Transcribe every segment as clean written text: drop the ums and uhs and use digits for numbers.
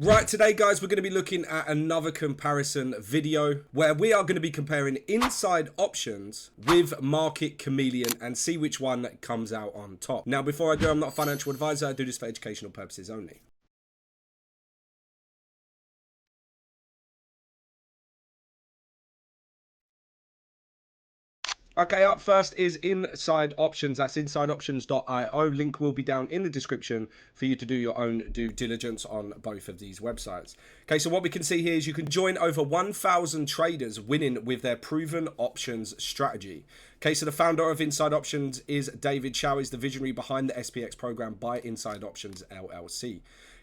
Right, today guys, we're going to be looking at another comparison video where we are going to be comparing Inside Options with Market Chameleon and see which one comes out on top. Now, before I do, I'm not a financial advisor. I do this for educational purposes only. Okay, up first is Inside Options. That's insideoptions.io. Link will be down in the description for you to do your own due diligence on both of these websites. Okay, so what we can see here is you can join over 1,000 traders winning with their proven options strategy. Okay, so the founder of Inside Options is David Chau, is the visionary behind the SPX program by Inside Options LLC.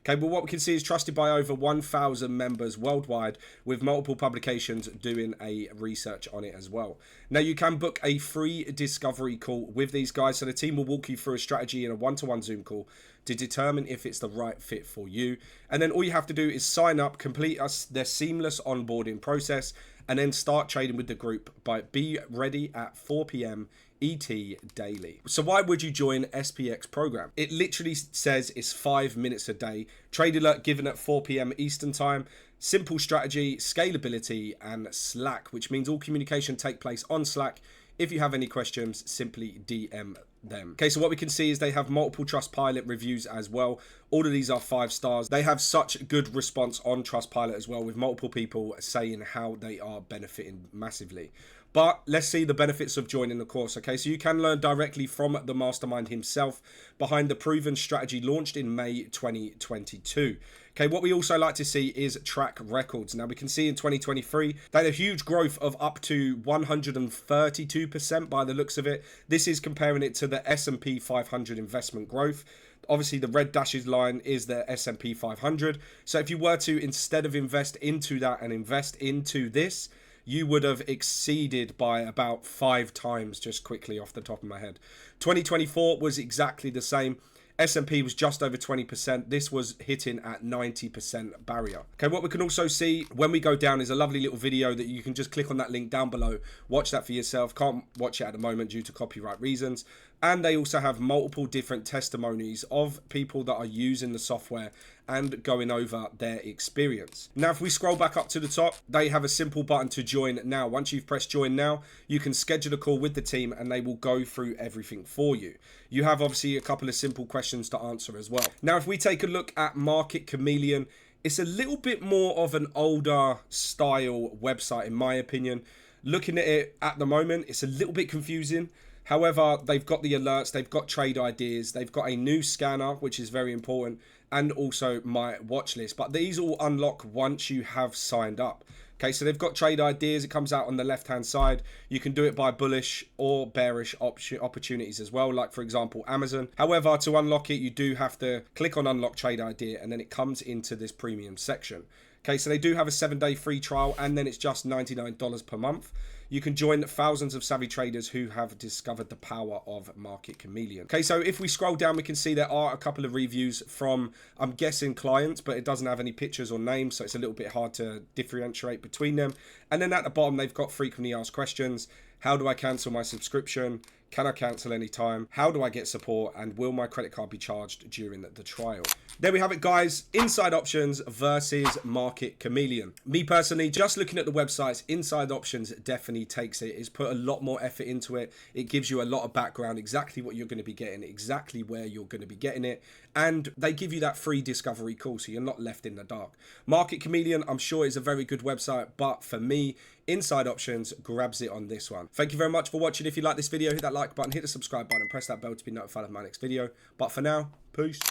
Okay, well, what we can see is trusted by over 1,000 members worldwide with multiple publications doing a research on it as well. Now, you can book a free discovery call with these guys. So the team will walk you through a strategy in a one-to-one Zoom call to determine if it's the right fit for you. And then all you have to do is sign up, complete their seamless onboarding process, and then start trading with the group. Be ready at 4 p.m. ET daily. So why would you join SPX program? It literally says it's 5 minutes a day. Trade alert given at 4 p.m. Eastern time. Simple strategy, scalability, and Slack, which means all communication take place on Slack. If you have any questions, simply DM them. Okay, so what we can see is they have multiple Trustpilot reviews as well. All of these are 5 stars. They have such good response on Trustpilot as well, with multiple people saying how they are benefiting massively. But let's see the benefits of joining the course. Okay, so you can learn directly from the mastermind himself behind the proven strategy launched in May 2022. Okay, what we also like to see is track records. Now, we can see in 2023, they had a huge growth of up to 132% by the looks of it. This is comparing it to the S&P 500 investment growth. Obviously, the red dashes line is the S&P 500. So if you were to, instead of invest into that and invest into this, you would have exceeded by about 5 times, just quickly off the top of my head. 2024 was exactly the same. S&P was just over 20%. This was hitting at 90% barrier. Okay, what we can also see when we go down is a lovely little video that you can just click on that link down below. Watch that for yourself. Can't watch it at the moment due to copyright reasons. And they also have multiple different testimonies of people that are using the software and going over their experience. Now, if we scroll back up to the top, they have a simple button to join now. Once you've pressed join now, you can schedule a call with the team and they will go through everything for you. You have obviously a couple of simple questions to answer as well. Now, if we take a look at Market Chameleon, it's a little bit more of an older style website, in my opinion. Looking at it at the moment, it's a little bit confusing. However, they've got the alerts, they've got trade ideas, they've got a new scanner, which is very important, and also my watch list. But these all unlock once you have signed up. Okay, so they've got trade ideas. It comes out on the left-hand side. You can do it by bullish or bearish opportunities as well, like, for example, Amazon. However, to unlock it, you do have to click on unlock trade idea, and then it comes into this premium section. Okay, so they do have a 7-day free trial, and then it's just $99 per month. You can join thousands of savvy traders who have discovered the power of Market Chameleon. Okay, so if we scroll down, we can see there are a couple of reviews from, I'm guessing, clients, but it doesn't have any pictures or names, so it's a little bit hard to differentiate between them. And then at the bottom, they've got frequently asked questions. How do I cancel my subscription? Can I cancel anytime? How do I get support? And will my credit card be charged during the trial? There we have it, guys. Inside Options versus Market Chameleon. Me personally, just looking at the websites, Inside Options definitely takes it. It's put a lot more effort into it. It gives you a lot of background, exactly what you're going to be getting, exactly where you're going to be getting it. And they give you that free discovery call, so you're not left in the dark. Market Chameleon, I'm sure, is a very good website, but for me, Inside Options grabs it on this one. Thank you very much for watching. If you like this video, hit that like button, hit the subscribe button, and press that bell to be notified of my next video. But for now, peace.